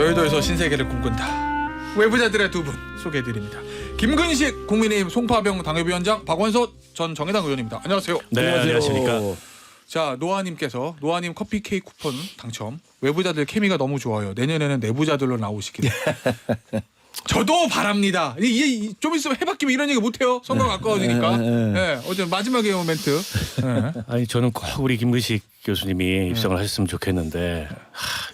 여의도에서 신세계를 꿈꾼다. 외부자들의 두 분 소개해드립니다. 김근식 국민의힘 송파병 당협위원장, 박원석 전 정의당 의원입니다. 안녕하세요. 네, 안녕하십니까. 자, 노아님께서 노아님 커피 케이크 쿠폰 당첨. 외부자들 케미가 너무 좋아요. 내년에는 내부자들로 나오시길. 저도 바랍니다. 좀 있으면 해바뀌면 이런 얘기 못해요. 선거 가까워지니까. 네, 어제 마지막에 온 멘트. 네. 아니 저는 꼭 우리 김근식 교수님이 입성을 하셨으면 좋겠는데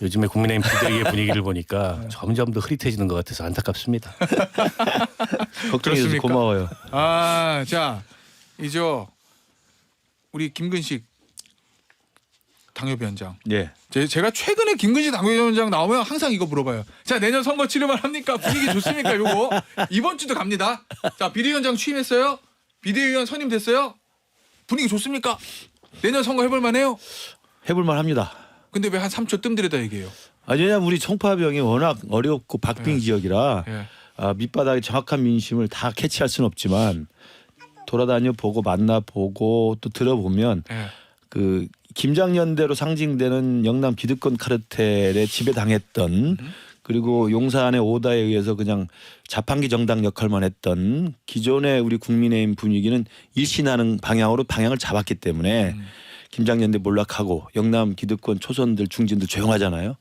요즘에 국민의힘 비대위의 분위기를 보니까 점점 더 흐릿해지는 것 같아서 안타깝습니다. 걱정해줘서 고마워요. 아, 자, 이제 우리 김근식 당협위원장. 예. 제가 최근에 김근식 당협위원장 나오면 항상 이거 물어봐요. 자, 내년 선거 치르면 합니까? 분위기 좋습니까? 요거 이번 주도 갑니다. 자, 비대위원장 취임했어요? 비대위원 선임됐어요? 분위기 좋습니까? 내년 선거 해볼 만해요? 해볼만 합니다. 근데 왜 한 3초 뜸들여다 얘기해요? 왜냐면 우리 송파병이 워낙 어렵고 박빙 지역이라 밑바닥의 정확한 민심을 다 캐치할 수는 없지만 돌아다녀 보고 만나 보고 또 들어보면 그 김장연대로 상징되는 영남 기득권 카르텔에 지배당했던 그리고 용산의 오다에 의해서 그냥 자판기 정당 역할만 했던 기존의 우리 국민의힘 분위기는 일신하는 방향을 잡았기 때문에 김장연대 몰락하고 영남 기득권 초선들 중진들 조용하잖아요.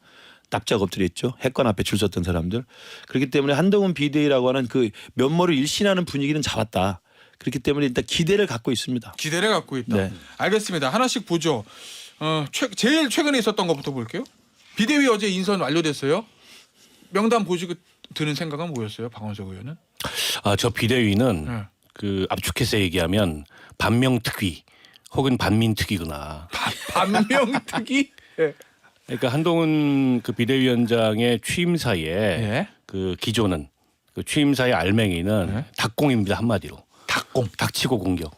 납작 엎드렸죠. 핵관 앞에 줄 섰던 사람들. 그렇기 때문에 한동훈 비대위라고 하는 그 면모를 일신하는 분위기는 잡았다. 그렇기 때문에 일단 기대를 갖고 있습니다. 기대를 갖고 있다. 네. 알겠습니다. 하나씩 보죠. 제일 최근에 있었던 것부터 볼게요. 비대위 어제 인선 완료됐어요. 명단 보시고 드는 생각은 뭐였어요, 박원석 의원은? 저 비대위는 그 압축해서 얘기하면 반명특위 혹은 반민특위구나. 반명특위? 네. 그러니까 한동훈 그 비대위원장의 취임사에 그 기조는 그 취임사의 알맹이는 닭공입니다, 한마디로. 닥치고 공격.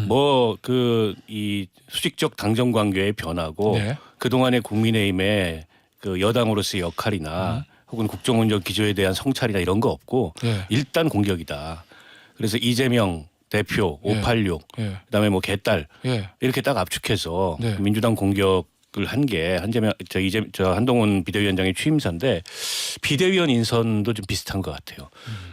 뭐 그 이 수직적 당정 관계의 변화고 그 동안의 국민의힘의 그 여당으로서의 역할이나 혹은 국정운영 기조에 대한 성찰이나 이런 거 없고 일단 공격이다. 그래서 이재명 대표 586 그다음에 뭐 개딸 이렇게 딱 압축해서 민주당 공격을 한 게 한동훈 비대위원장의 취임사인데 비대위원 인선도 좀 비슷한 것 같아요.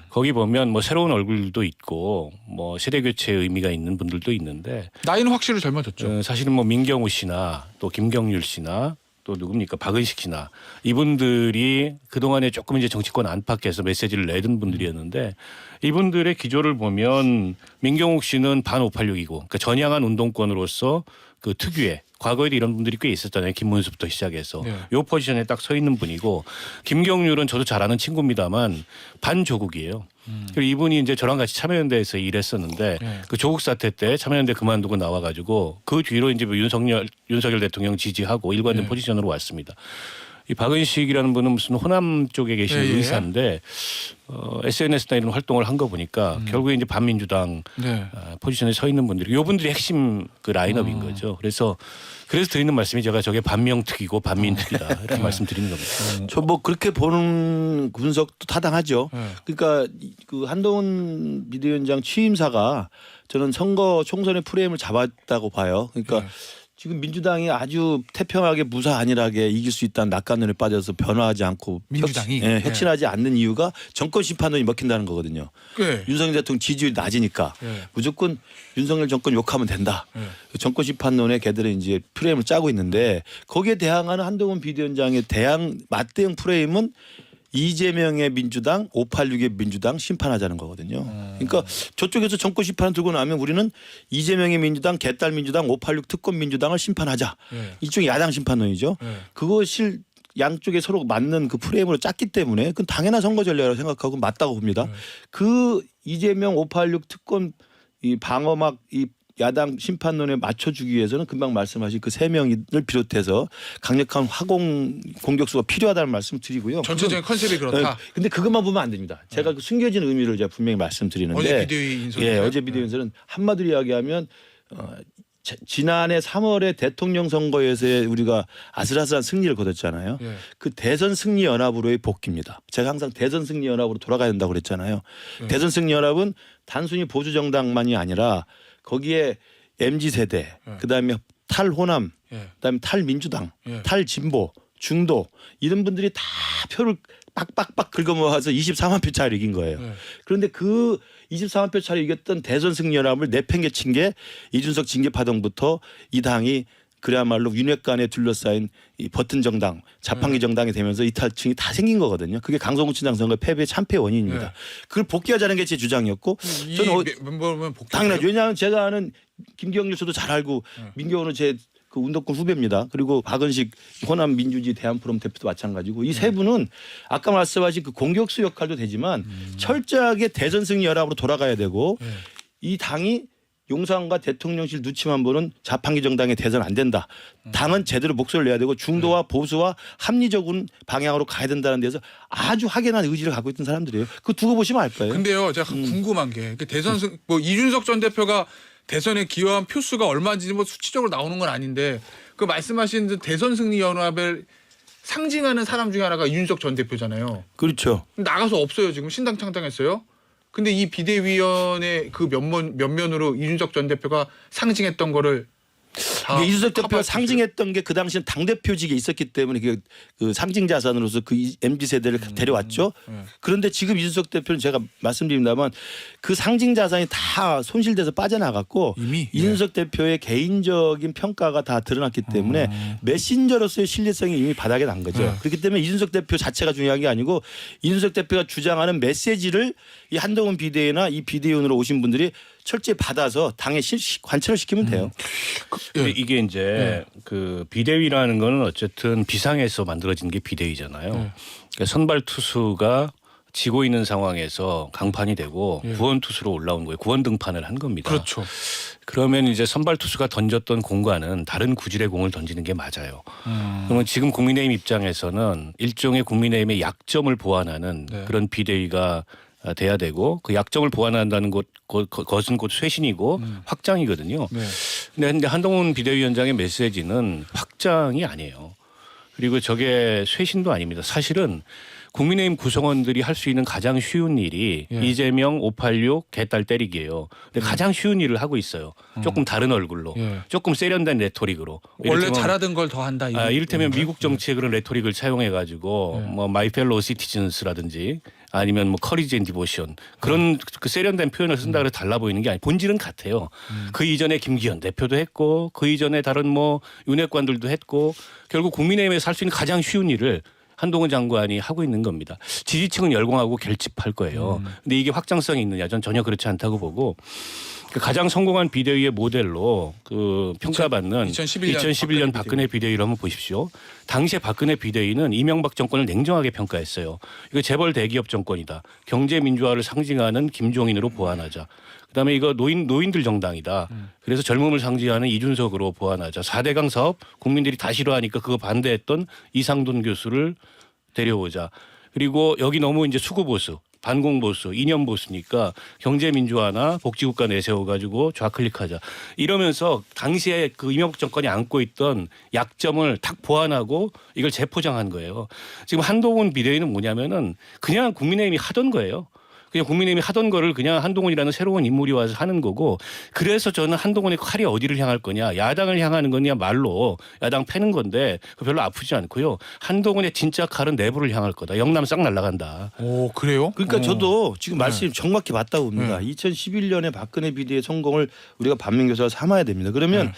거기 보면 뭐 새로운 얼굴도 있고 뭐 세대 교체의 의미가 있는 분들도 있는데 나이는 확실히 젊어졌죠. 사실은 뭐 민경우 씨나 또 김경률 씨나 또 누굽니까 박은식 씨나 이분들이 그동안에 조금 이제 정치권 안팎에서 메시지를 내던 분들이었는데 이분들의 기조를 보면 민경욱 씨는 반 586이고 그러니까 전향한 운동권으로서 그 특유의 과거에도 이런 분들이 꽤 있었잖아요. 김문수부터 시작해서 요 포지션에 딱 서 있는 분이고 김경률은 저도 잘 아는 친구입니다만 반조국이에요. 그리고 이분이 이제 저랑 같이 참여연대에서 일했었는데 그 조국 사태 때 참여연대 그만두고 나와가지고 그 뒤로 이제 뭐 윤석열 대통령 지지하고 일관된 포지션으로 왔습니다. 이 박은식이라는 분은 무슨 호남 쪽에 계신 의사인데 SNS나 이런 활동을 한 거 보니까 결국에 이제 반민주당 포지션에 서 있는 분들이 요 분들이 핵심 그 라인업인 거죠. 그래서 드리는 말씀이 제가 저게 반명특위고 반민특위다 이렇게 말씀드리는 겁니다. 저 뭐 그렇게 보는 분석도 타당하죠. 그러니까 그 한동훈 비대위원장 취임사가 저는 선거 총선의 프레임을 잡았다고 봐요. 그러니까 지금 민주당이 아주 태평하게 무사 안일하게 이길 수 있다는 낙관론에 빠져서 변화하지 않고 민주당이 혁신하지 않는 이유가 정권 심판론이 먹힌다는 거거든요. 윤석열 대통령 지지율이 낮으니까 무조건 윤석열 정권 욕하면 된다. 정권 심판론에 걔들은 이제 프레임을 짜고 있는데 거기에 대항하는 한동훈 비대위원장의 맞대응 프레임은 이재명의 민주당, 586의 민주당 심판하자는 거거든요. 그러니까 저쪽에서 정권 심판을 들고 나면 우리는 이재명의 민주당, 개딸 민주당, 586 특권 민주당을 심판하자. 이쪽이 야당 심판론이죠. 그것을 양쪽에 서로 맞는 그 프레임으로 짰기 때문에 그건 당연한 선거 전략이라고 생각하고 맞다고 봅니다. 그 이재명 586 특권 이 방어막 이 야당 심판론에 맞춰주기 위해서는 금방 말씀하신 그 3명을 비롯해서 강력한 화공 공격수가 필요하다는 말씀 드리고요. 전체적인 컨셉이 그렇다. 근데 그것만 보면 안 됩니다. 제가 그 숨겨진 의미를 제가 분명히 말씀드리는데 어제 비대위 인선 어제 비대위 인선은 한마디로 이야기하면 지난해 3월에 대통령 선거에서의 우리가 아슬아슬한 승리를 거뒀잖아요. 그 대선 승리 연합으로의 복귀입니다. 제가 항상 대선 승리 연합으로 돌아가야 된다고 그랬잖아요. 대선 승리 연합은 단순히 보수 정당만이 아니라 거기에 MZ세대, 그다음에 탈호남, 그다음에 탈민주당, 탈진보, 중도 이런 분들이 다 표를 빡빡빡 긁어모아서 24만 표 차이로 이긴 거예요. 네. 그런데 그 24만 표 차이로 이겼던 대선 승리연합을 내팽개친 게 이준석 징계파동부터 이 당이 그야말로 윤핵관에 둘러싸인 이 버튼 정당, 자판기 정당이 되면서 이탈층이 다 생긴 거거든요. 그게 강서구청장 선거 패배의 참패 원인입니다. 네. 그걸 복귀하자는 게 제 주장이었고 이 저는 멤버면 복귀. 당연하죠. 왜냐하면 제가 아는 김경률 씨도 잘 알고 민경호는 제 그 운동권 후배입니다. 그리고 박은식 호남 민주주의 대한포럼 대표도 마찬가지고 이 세 분은 아까 말씀하신 그 공격수 역할도 되지만 철저하게 대선 승리 연합으로 돌아가야 되고 이 당이 용산과 대통령실 눈치만 보는 자판기 정당의 대선 안 된다. 당은 제대로 목소리를 내야 되고 중도와 보수와 합리적인 방향으로 가야 된다는 데서 아주 확연한 의지를 갖고 있던 사람들이에요. 그거 두고 보시면 알 거예요. 근데요, 제가 궁금한 게 대선 뭐 이준석 전 대표가 대선에 기여한 표수가 얼마인지 뭐 수치적으로 나오는 건 아닌데 그 말씀하신 대선 승리 연합을 상징하는 사람 중에 하나가 이준석 전 대표잖아요. 그렇죠. 나가서 없어요. 지금 신당 창당했어요. 근데 이 비대위원회 그 면면으로 이준석 전 대표가 상징했던 거를 다 이준석 대표가 커버해 상징했던 게 그 당시엔 당대표직에 있었기 때문에 그 상징 자산으로서 그 MZ 세대를 데려왔죠. 그런데 지금 이준석 대표는 제가 말씀드립니다만 그 상징 자산이 다 손실돼서 빠져나갔고 이미? 이준석 대표의 개인적인 평가가 다 드러났기 때문에 메신저로서의 신뢰성이 이미 바닥에 난 거죠. 그렇기 때문에 이준석 대표 자체가 중요한 게 아니고 이준석 대표가 주장하는 메시지를 이 한동훈 비대위나 이 비대위원으로 오신 분들이 철저히 받아서 당에 관철을 시키면 돼요. 근데 이게 이제 그 비대위라는 거는 어쨌든 비상에서 만들어진 게 비대위잖아요. 그러니까 선발 투수가 지고 있는 상황에서 강판이 되고 구원 투수로 올라온 거예요. 구원 등판을 한 겁니다. 그렇죠. 그러면 이제 선발 투수가 던졌던 공과는 다른 구질의 공을 던지는 게 맞아요. 그러면 지금 국민의힘 입장에서는 일종의 국민의힘의 약점을 보완하는 그런 비대위가 돼야 되고 그 약점을 보완한다는 것은 곧 쇄신이고 확장이거든요. 근데 한동훈 비대위원장의 메시지는 확장이 아니에요. 그리고 저게 쇄신도 아닙니다. 사실은 국민의힘 구성원들이 할 수 있는 가장 쉬운 일이 이재명 586 개딸 때리기예요. 근데 가장 쉬운 일을 하고 있어요. 조금 다른 얼굴로, 조금 세련된 레토릭으로. 원래 잘하던 걸 더 한다. 이를테면 미국 정치의 그런 레토릭을 사용해 가지고 뭐 마이 펠로우 시티즌스라든지 아니면 뭐 커리지 앤 디보션 그런 그 세련된 표현을 쓴다 그래서 달라 보이는 게 아니고 본질은 같아요. 그 이전에 김기현 대표도 했고 그 이전에 다른 뭐 윤핵관들도 했고 결국 국민의힘에서 할 수 있는 가장 쉬운 일을 한동훈 장관이 하고 있는 겁니다. 지지층은 열공하고 결집할 거예요. 근데 이게 확장성이 있느냐? 전 전혀 그렇지 않다고 보고 가장 성공한 비대위의 모델로 그 평가받는 2011년 박근혜 비대위를 한번 보십시오. 당시에 박근혜 비대위는 이명박 정권을 냉정하게 평가했어요. 이거 재벌 대기업 정권이다. 경제 민주화를 상징하는 김종인으로 보완하자. 그다음에 이거 노인들 정당이다. 그래서 젊음을 상징하는 이준석으로 보완하자. 4대강 사업 국민들이 다 싫어하니까 그거 반대했던 이상돈 교수를 데려오자. 그리고 여기 너무 이제 수구보수. 반공보수, 이념보수니까 경제민주화나 복지국가 내세워가지고 좌클릭하자. 이러면서 당시에 그 이명박 정권이 안고 있던 약점을 탁 보완하고 이걸 재포장한 거예요. 지금 한동훈 비대위는 뭐냐면은 그냥 국민의힘이 하던 거예요. 그냥 국민의힘이 하던 거를 그냥 한동훈이라는 새로운 인물이 와서 하는 거고 그래서 저는 한동훈의 칼이 어디를 향할 거냐 야당을 향하는 거냐 말로 야당 패는 건데 별로 아프지 않고요. 한동훈의 진짜 칼은 내부를 향할 거다. 영남 싹 날아간다. 오 그래요? 그러니까 저도 지금 말씀이 정확히 맞다고 봅니다. 2011년에 박근혜 비대위의 성공을 우리가 반면교사로 삼아야 됩니다. 그러면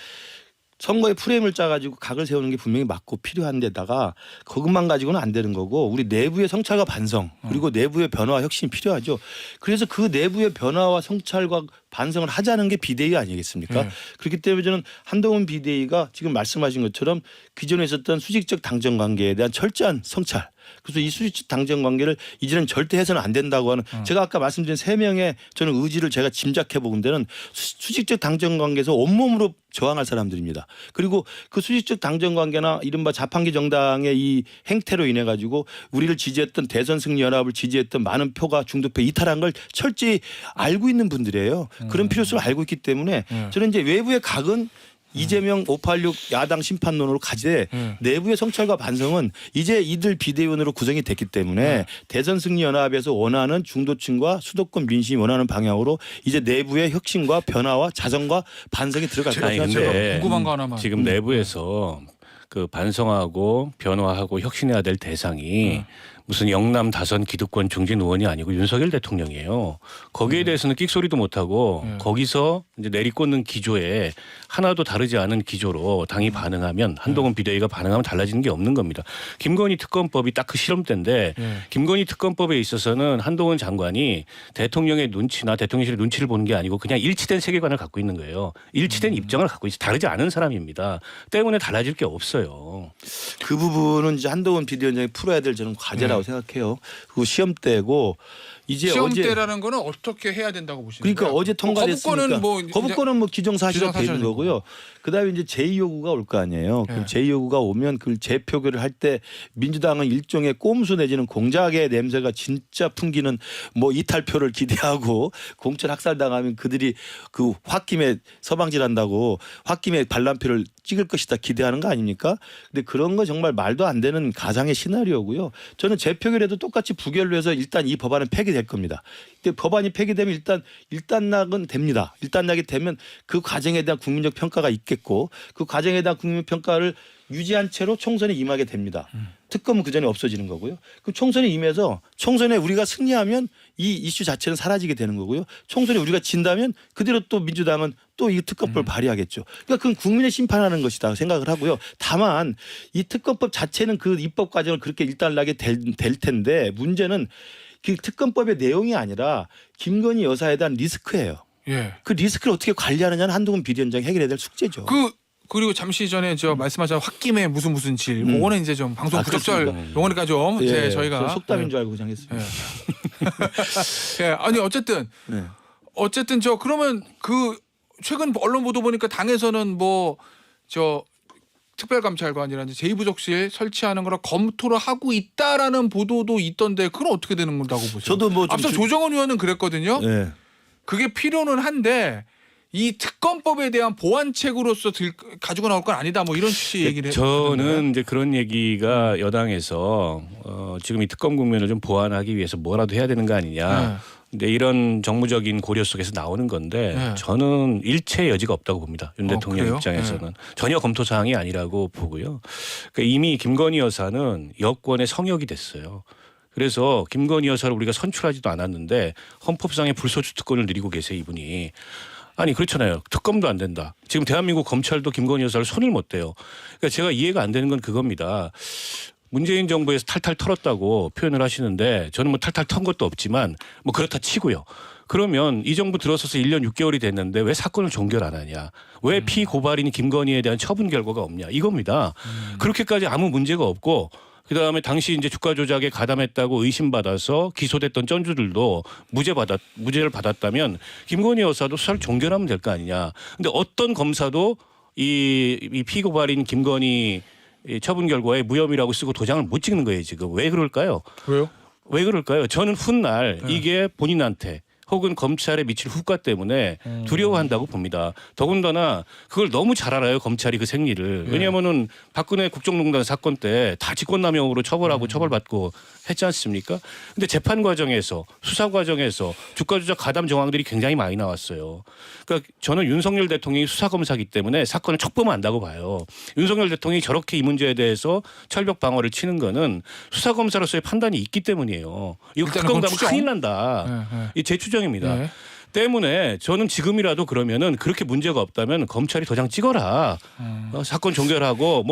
선거에 프레임을 짜가지고 각을 세우는 게 분명히 맞고 필요한 데다가 그것만 가지고는 안 되는 거고 우리 내부의 성찰과 반성 그리고 내부의 변화와 혁신이 필요하죠. 그래서 그 내부의 변화와 성찰과 반성을 하자는 게 비대위 아니겠습니까? 그렇기 때문에 저는 한동훈 비대위가 지금 말씀하신 것처럼 기존에 있었던 수직적 당정 관계에 대한 철저한 성찰 그래서 이 수직적 당정 관계를 이제는 절대 해서는 안 된다고 하는 제가 아까 말씀드린 3명의 저는 의지를 제가 짐작해 본 데는 수직적 당정 관계에서 온몸으로 저항할 사람들입니다. 그리고 그 수직적 당정 관계나 이른바 자판기 정당의 이 행태로 인해 가지고 우리를 지지했던 대선 승리 연합을 지지했던 많은 표가 중도표 이탈한 걸 철저히 알고 있는 분들이에요. 그런 필요성을 알고 있기 때문에 저는 이제 외부의 각은 이재명 586 야당 심판론으로 가지되 내부의 성찰과 반성은 이제 이들 비대위원으로 구성이 됐기 때문에 대선 승리 연합에서 원하는 중도층과 수도권 민심이 원하는 방향으로 이제 내부의 혁신과 변화와 자성과 반성이 들어갈 거다. 근데 궁금한 거 하나만. 지금 내부에서 그 반성하고 변화하고 혁신해야 될 대상이 무슨 영남 다선 기득권 중진 의원이 아니고 윤석열 대통령이에요. 거기에 대해서는 끽소리도 못하고 거기서 이제 내리꽂는 기조에 하나도 다르지 않은 기조로 당이 반응하면 한동훈 비대위가 반응하면 달라지는 게 없는 겁니다. 김건희 특검법이 딱 그 실험대인데 김건희 특검법에 있어서는 한동훈 장관이 대통령의 눈치나 대통령실의 눈치를 보는 게 아니고 그냥 일치된 세계관을 갖고 있는 거예요. 일치된 입장을 갖고 있어 다르지 않은 사람입니다. 때문에 달라질 게 없어요. 그 부분은 이제 한동훈 비대위원장이 풀어야 될 저는 과제라고 생각해요. 그리고 시험대고 이제 시험대라는 거는 어떻게 해야 된다고 보시는 그러니까 거예요? 어제 통과됐으니까 거부권은 뭐 기정사실화 되는 기정사실화니까. 거고요. 그다음에 이제 제2요구가 올 거 아니에요. 그럼 제2요구가 오면 그 재표결을 할 때 민주당은 일종의 꼼수 내지는 공작의 냄새가 진짜 풍기는 뭐 이탈표를 기대하고 공천 학살당하면 그들이 그 홧김에 서방질한다고 홧김에 반란표를 찍을 것이다 기대하는 거 아닙니까? 근데 그런 거 정말 말도 안 되는 가상의 시나리오고요. 저는 재표결에도 똑같이 부결로 해서 일단 이 법안은 폐기될 겁니다. 근데 법안이 폐기되면 일단락은 됩니다. 일단락이 되면 그 과정에 대한 국민적 평가가 있겠고 그 과정에 대한 국민적 평가를 유지한 채로 총선에 임하게 됩니다. 특검은 그 전에 없어지는 거고요. 그 총선에 임해서 총선에 우리가 승리하면 이 이슈 자체는 사라지게 되는 거고요. 총선에 우리가 진다면 그대로 또 민주당은 또 이 특검법을 발의하겠죠. 그러니까 그건 국민의 심판하는 것이다 생각을 하고요. 다만 이 특검법 자체는 그 입법 과정을 그렇게 일단락이 될 텐데 문제는 그 특검법의 내용이 아니라 김건희 여사에 대한 리스크예요. 그 리스크를 어떻게 관리하느냐는 한동훈 비대위원장이 해결해야 될 숙제죠. 그리고 잠시 전에 말씀하신 홧김에 무슨 질, 그거는 이제 좀 방송 부적절 용어니까 좀 이제 저희가 속담인 줄 알고 그냥 했습니다. 아니 어쨌든 그러면 그 최근 언론 보도 보니까 당에서는 특별감찰관이라든지 제2부속실 설치하는 거라 검토를 하고 있다라는 보도도 있던데 그건 어떻게 되는 건다고 보세요? 저도 앞서 조정원 의원은 그랬거든요. 네. 그게 필요는 한데 이 특검법에 대한 보완책으로서 가지고 나올 건 아니다. 뭐 이런 취지의 얘기를 저는 이제 그런 얘기가 여당에서 지금 이 특검 국면을 좀 보완하기 위해서 뭐라도 해야 되는 거 아니냐. 근데 이런 정무적인 고려 속에서 나오는 건데 저는 일체 여지가 없다고 봅니다. 윤 대통령 그래요? 입장에서는 전혀 검토 사항이 아니라고 보고요. 그러니까 이미 김건희 여사는 여권의 성역이 됐어요. 그래서 김건희 여사를 우리가 선출하지도 않았는데 헌법상의 불소추 특권을 누리고 계세요, 이분이. 아니 그렇잖아요. 특검도 안 된다. 지금 대한민국 검찰도 김건희 여사를 손을 못 대요. 그러니까 제가 이해가 안 되는 건 그겁니다. 문재인 정부에서 탈탈 털었다고 표현을 하시는데 저는 뭐 탈탈 턴 것도 없지만 뭐 그렇다 치고요. 그러면 이 정부 들어서서 1년 6개월이 됐는데 왜 사건을 종결 안 하냐. 왜 피고발인 김건희에 대한 처분 결과가 없냐. 이겁니다. 그렇게까지 아무 문제가 없고 그다음에 당시 이제 주가 조작에 가담했다고 의심받아서 기소됐던 쩐주들도 무죄를 받았다면 김건희 여사도 수사를 종결하면 될 거 아니냐. 근데 어떤 검사도 이 피고발인 김건희 처분 결과에 무혐의라고 쓰고 도장을 못 찍는 거예요, 지금. 왜 그럴까요? 왜요? 왜 그럴까요? 저는 훗날 이게 본인한테 혹은 검찰에 미칠 후과 때문에 두려워한다고 봅니다. 더군다나 그걸 너무 잘 알아요. 검찰이 그 생리를. 왜냐하면은 박근혜 국정농단 사건 때 다 직권남용으로 처벌하고 처벌받고 했지 않습니까? 근데 재판 과정에서 수사 과정에서 주가 조작 가담 정황들이 굉장히 많이 나왔어요. 그러니까 저는 윤석열 대통령이 수사검사이기 때문에 사건을 촉범한다고 봐요. 윤석열 대통령이 저렇게 이 문제에 대해서 철벽 방어를 치는 거는 수사검사로서의 판단이 있기 때문이에요. 이거 특검 가면 큰일 난다. 이 제 추정입니다. 때문에 저는 지금이라도 그러면은 그렇게 문제가 없다면 검찰이 도장 찍어라. 사건 종결하고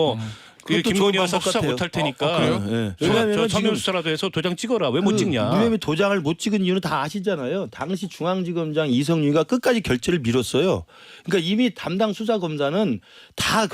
김건희 여사 수사 못할 테니까 그래요? 왜냐하면 서면 수사라도 해서 도장 찍어라. 왜 못 찍냐? 무혐의 도장을 못 찍은 이유는 다 아시잖아요. 당시 중앙지검장 이성윤이가 끝까지 결재를 미뤘어요. 그러니까 이미 담당 수사검사는 다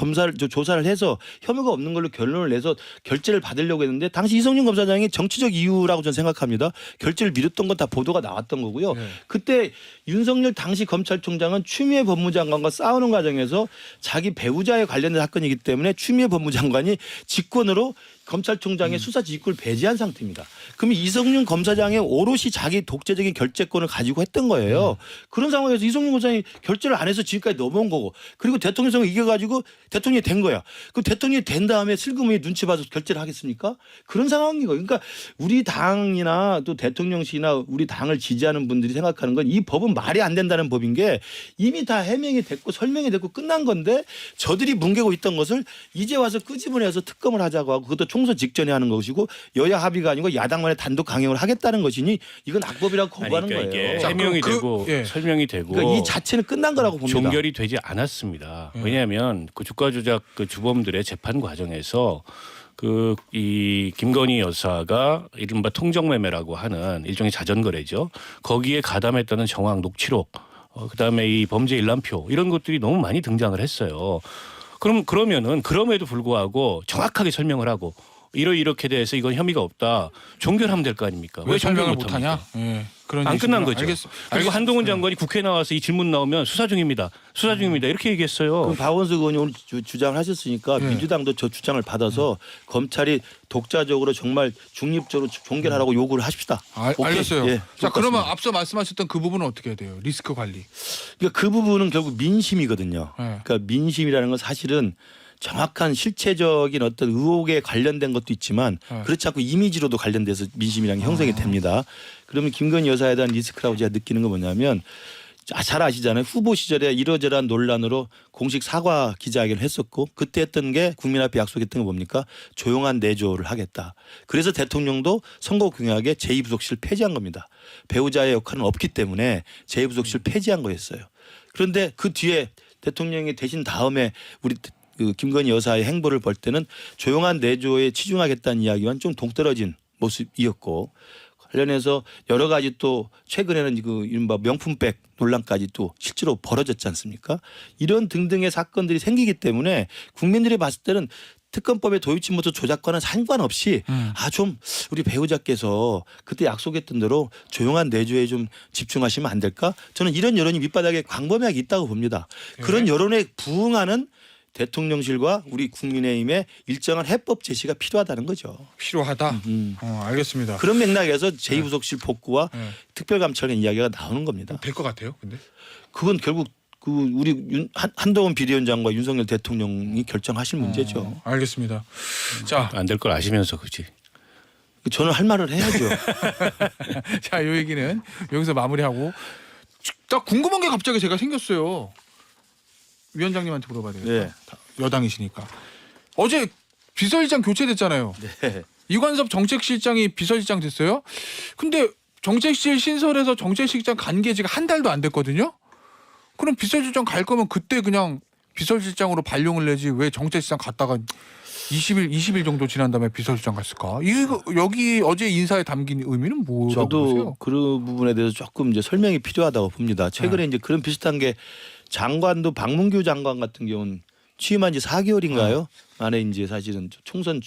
조사를 해서 혐의가 없는 걸로 결론을 내서 결재를 받으려고 했는데 당시 이성윤 검사장이 정치적 이유라고 저는 생각합니다. 결재를 미뤘던 건 다 보도가 나왔던 거고요. 그때 윤석열 당시 검찰총장은 추미애 법무장관과 싸우는 과정에서 자기 배우자에 관련된 사건이기 때문에 추미애 법무장관이 직권으로 검찰총장의 수사 지휘권을 배제한 상태입니다. 그러면 이성윤 검사장이 오롯이 자기 독재적인 결재권을 가지고 했던 거예요. 그런 상황에서 이성윤 검사장이 결재를 안 해서 지금까지 넘어온 거고 그리고 대통령 선거 이겨가지고 대통령이 된 거야. 그럼 대통령이 된 다음에 슬그머니 눈치 봐서 결재를 하겠습니까? 그런 상황인 거예요. 그러니까 우리 당이나 또 대통령실이나 우리 당을 지지하는 분들이 생각하는 건 이 법은 말이 안 된다는 법인 게 이미 다 해명이 됐고 설명이 됐고 끝난 건데 저들이 뭉개고 있던 것을 이제 와서 끄집어내서 특검을 하자고 하고 그것도 총선 직전에 하는 것이고 여야 합의가 아니고 야당만의 단독 강행을 하겠다는 것이니 이건 악법이라고 거부하는 그러니까 거예요. 이게 해명이 되고 예. 설명이 되고 그러니까 이 자체는 끝난 거라고 봅니다. 종결이 되지 않았습니다. 왜냐하면 그 주가 조작 그 주범들의 재판 과정에서 이 김건희 여사가 이른바 통정매매라고 하는 일종의 자전거래죠. 거기에 가담했다는 정황, 녹취록, 그다음에 이 범죄 일람표 이런 것들이 너무 많이 등장을 했어요. 그러면은 그럼에도 불구하고 정확하게 설명을 하고 이렇게 돼서 이건 혐의가 없다. 종결하면 될 거 아닙니까? 왜 종결 설명을 못합니까? 못하냐? 예. 그런 안 끝난 얘기시구나. 거죠. 그리고 한동훈 장관이 국회에 나와서 이 질문 나오면 수사 중입니다. 수사 중입니다. 이렇게 얘기했어요. 그럼 박원순 의원이 오늘 주장을 하셨으니까 예. 민주당도 저 주장을 받아서 검찰이 독자적으로 정말 중립적으로 종결하라고 요구를 하십시다. 오케이. 알겠어요. 예, 자, 좋겠습니다. 그러면 앞서 말씀하셨던 그 부분은 어떻게 해야 돼요? 리스크 관리. 그러니까 그 부분은 결국 민심이거든요. 네. 그러니까 민심이라는 건 사실은 정확한 실체적인 어떤 의혹에 관련된 것도 있지만 네. 그렇지 않고 이미지로도 관련돼서 민심이라는 게 형성이 됩니다. 그러면 김건희 여사에 대한 리스크라고 제가 느끼는 건 뭐냐면 잘 아시잖아요. 후보 시절에 이러저러한 논란으로 공식 사과 기자회견을 했었고 그때 했던 게 국민 앞에 약속했던 게 뭡니까? 조용한 내조를 하겠다. 그래서 대통령도 선거 공약에 제2부속실 폐지한 겁니다. 배우자의 역할은 없기 때문에 제2부속실 폐지한 거였어요. 그런데 그 뒤에 대통령이 되신 다음에 우리 그 김건희 여사의 행보를 볼 때는 조용한 내조에 치중하겠다는 이야기와는 좀 동떨어진 모습이었고 관련해서 여러 가지 또 최근에는 그 이른바 명품백 논란까지 또 실제로 벌어졌지 않습니까? 이런 등등의 사건들이 생기기 때문에 국민들이 봤을 때는 특검법의 도입침부터 조작과는 상관없이 좀 우리 배우자께서 그때 약속했던 대로 조용한 내조에 좀 집중하시면 안 될까? 저는 이런 여론이 밑바닥에 광범위하게 있다고 봅니다. 그런 여론에 부응하는 대통령실과 우리 국민의힘의 일정한 해법 제시가 필요하다는 거죠. 필요하다. 알겠습니다. 그런 맥락에서 제2부속실 복구와 네. 특별감찰관 이야기가 나오는 겁니다. 될 것 같아요. 근데 그건 결국 그 우리 한동훈 비대위원장과 윤석열 대통령이 결정하실 문제죠. 알겠습니다. 자, 안 될 걸 아시면서 그지. 저는 할 말을 해야죠. 자, 이 얘기는 여기서 마무리하고 딱 궁금한 게 갑자기 제가 생겼어요. 위원장님한테 물어봐야 되겠다. 네. 여당이시니까. 어제 비서실장 교체됐잖아요. 네. 이관섭 정책실장이 비서실장 됐어요. 근데 정책실 신설해서 정책실장 간 게 지금 한 달도 안 됐거든요. 그럼 비서실장 갈 거면 그때 그냥 비서실장으로 발령을 내지 왜 정책실장 갔다가 20일 정도 지난 다음에 비서실장 갔을까? 이거 여기 어제 인사에 담긴 의미는 뭐라고 저도 보세요? 그 부분에 대해서 조금 이제 설명이 필요하다고 봅니다. 최근에 이제 그런 비슷한 게 장관도 박문규 장관 같은 경우는 취임한 지 4개월인가요? 안에 이제 사실은 총선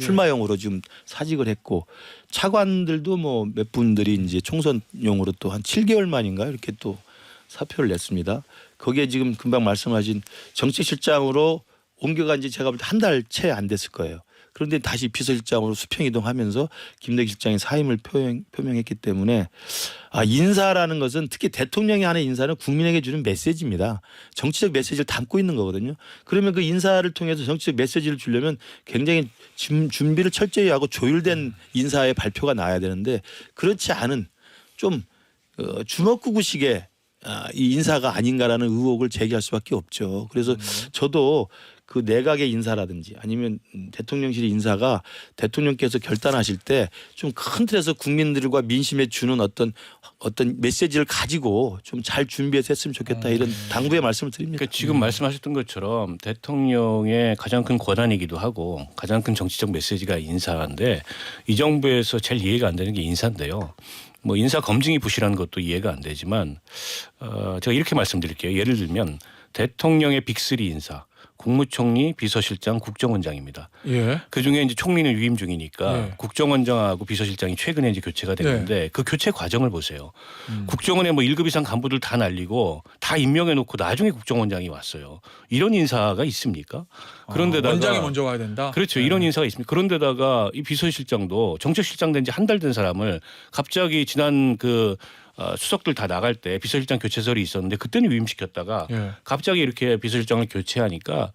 출마용으로 지금 사직을 했고 차관들도 뭐 몇 분들이 이제 총선용으로 또 한 7개월 만인가 이렇게 또 사표를 냈습니다. 거기에 지금 금방 말씀하신 정책실장으로 옮겨간 지 제가 볼 때 한 달 채 안 됐을 거예요. 그런데 다시 비서실장으로 수평 이동하면서 김대기 실장이 사임을 표명했기 때문에 인사라는 것은 특히 대통령이 하는 인사는 국민에게 주는 메시지입니다. 정치적 메시지를 담고 있는 거거든요. 그러면 그 인사를 통해서 정치적 메시지를 주려면 굉장히 준비를 철저히 하고 조율된 인사의 발표가 나와야 되는데 그렇지 않은 좀 주먹구구식의 이 인사가 아닌가라는 의혹을 제기할 수밖에 없죠. 그래서 저도 그 내각의 인사라든지 아니면 대통령실 인사가 대통령께서 결단하실 때 좀 큰 틀에서 국민들과 민심에 주는 어떤 메시지를 가지고 좀 잘 준비해서 했으면 좋겠다 이런 당부의 말씀을 드립니다. 그러니까 지금 말씀하셨던 것처럼 대통령의 가장 큰 권한이기도 하고 가장 큰 정치적 메시지가 인사인데 이 정부에서 제일 이해가 안 되는 게 인사인데요. 뭐 인사 검증이 부실한 것도 이해가 안 되지만 제가 이렇게 말씀드릴게요. 예를 들면 대통령의 빅3 인사. 국무총리, 비서실장, 국정원장입니다. 예. 그 중에 이제 총리는 위임 중이니까 예. 국정원장하고 비서실장이 최근에 이제 교체가 됐는데 그 교체 과정을 보세요. 국정원의 뭐 1급 이상 간부들 다 날리고 다 임명해 놓고 나중에 국정원장이 왔어요. 이런 인사가 있습니까? 그런데다가 원장이 먼저 와야 된다. 그렇죠. 이런 인사가 있습니다. 그런데다가 이 비서실장도 정책실장 된 지 한 달 된 사람을 갑자기 지난 수석들 다 나갈 때 비서실장 교체설이 있었는데 그때는 위임시켰다가 갑자기 이렇게 비서실장을 교체하니까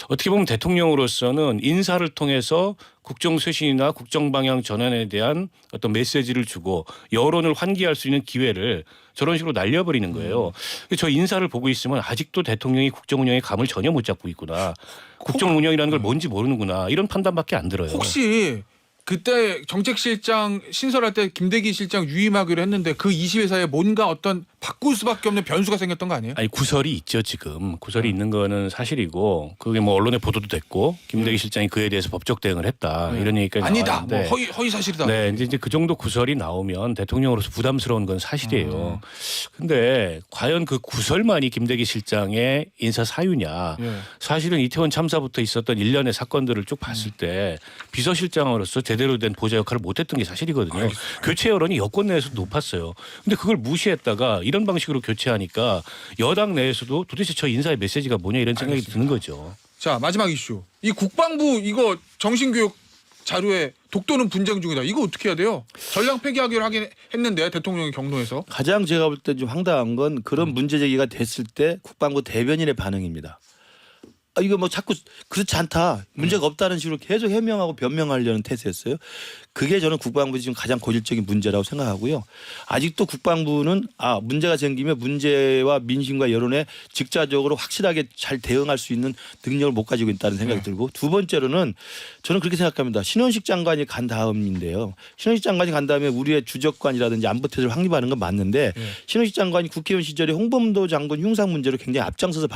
어떻게 보면 대통령으로서는 인사를 통해서 국정 쇄신이나 국정 방향 전환에 대한 어떤 메시지를 주고 여론을 환기할 수 있는 기회를 저런 식으로 날려버리는 거예요. 저 인사를 보고 있으면 아직도 대통령이 국정 운영의 감을 전혀 못 잡고 있구나. 국정 운영이라는 걸 뭔지 모르는구나. 이런 판단밖에 안 들어요. 혹시 그때 정책실장 신설할 때 김대기 실장 유임하기로 했는데 그 20회사에 뭔가 어떤 바꿀 수밖에 없는 변수가 생겼던 거 아니에요? 아니 구설이 있죠 지금. 구설이 있는 거는 사실이고 그게 뭐 언론에 보도도 됐고 김대기 실장이 그에 대해서 법적 대응을 했다 이런 얘기까지 아니다. 뭐 나왔는데 허위 사실이다. 네, 이제 그 정도 구설이 나오면 대통령으로서 부담스러운 건 사실이에요. 근데 과연 그 구설만이 김대기 실장의 인사 사유냐? 사실은 이태원 참사부터 있었던 일련의 사건들을 쭉 봤을 때 비서실장으로서 제대로 된 보좌 역할을 못했던 게 사실이거든요. 교체 여론이 여권 내에서 높았어요. 근데 그걸 무시했다가 이런 방식으로 교체하니까 여당 내에서도 도대체 저 인사의 메시지가 뭐냐 이런 생각이 드는 거죠. 자, 마지막 이슈. 이 국방부 이거 정신교육 자료에 독도는 분쟁 중이다. 이거 어떻게 해야 돼요? 전량 폐기하기로 하긴 했는데 대통령이 경로에서. 가장 제가 볼 때 좀 황당한 건 그런 문제 제기가 됐을 때 국방부 대변인의 반응입니다. 이거 뭐 자꾸 그렇지 않다. 문제가 없다는 식으로 계속 해명하고 변명하려는 태세였어요. 그게 저는 국방부 지금 가장 고질적인 문제라고 생각하고요. 아직도 국방부는 문제가 생기면 문제와 민심과 여론에 직접적으로 확실하게 잘 대응할 수 있는 능력을 못 가지고 있다는 생각이 들고 두 번째로는 저는 그렇게 생각합니다. 신원식 장관이 간 다음인데요. 신원식 장관이 간 다음에 우리의 주적관이라든지 안보태세를 확립하는 건 맞는데 신원식 장관이 국회의원 시절에 홍범도 장군 흉상 문제로 굉장히 앞장서서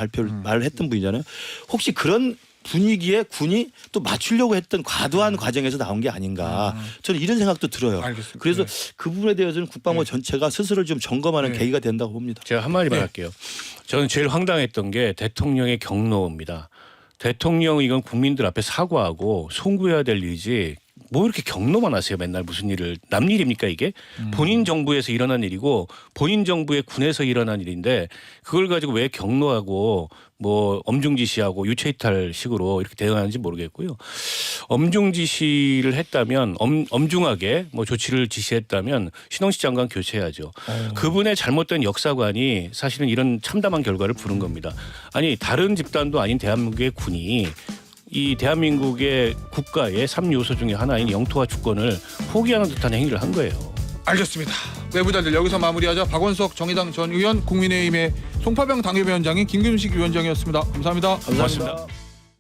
말을 했던 분이잖아요. 혹시 그런 분위기에 군이 또 맞추려고 했던 과도한 과정에서 나온 게 아닌가. 저는 이런 생각도 들어요. 알겠습니다. 그래서 그 부분에 대해서는 국방부 전체가 스스로를 좀 점검하는 계기가 된다고 봅니다. 제가 한마디만 할게요. 저는 제일 황당했던 게 대통령의 경로입니다. 대통령 이건 국민들 앞에 사과하고 송구해야 될 일이지 뭐 이렇게 경로만 하세요. 맨날 무슨 일을. 남 일입니까 이게? 본인 정부에서 일어난 일이고 본인 정부의 군에서 일어난 일인데 그걸 가지고 왜 경로하고 뭐 엄중지시하고 유체이탈식으로 이렇게 대응하는지 모르겠고요. 엄중지시를 했다면 엄중하게 뭐 조치를 지시했다면 신원식 장관 교체해야죠. 그분의 잘못된 역사관이 사실은 이런 참담한 결과를 부른 겁니다. 아니 다른 집단도 아닌 대한민국의 군이 이 대한민국의 국가의 3요소 중에 하나인 영토와 주권을 포기하는 듯한 행위를 한 거예요. 알겠습니다. 내부자들 여기서 마무리하자. 박원석 정의당 전 의원, 국민의힘의 송파병 당협위원장인 김금식 위원장이었습니다. 감사합니다. 감사합니다.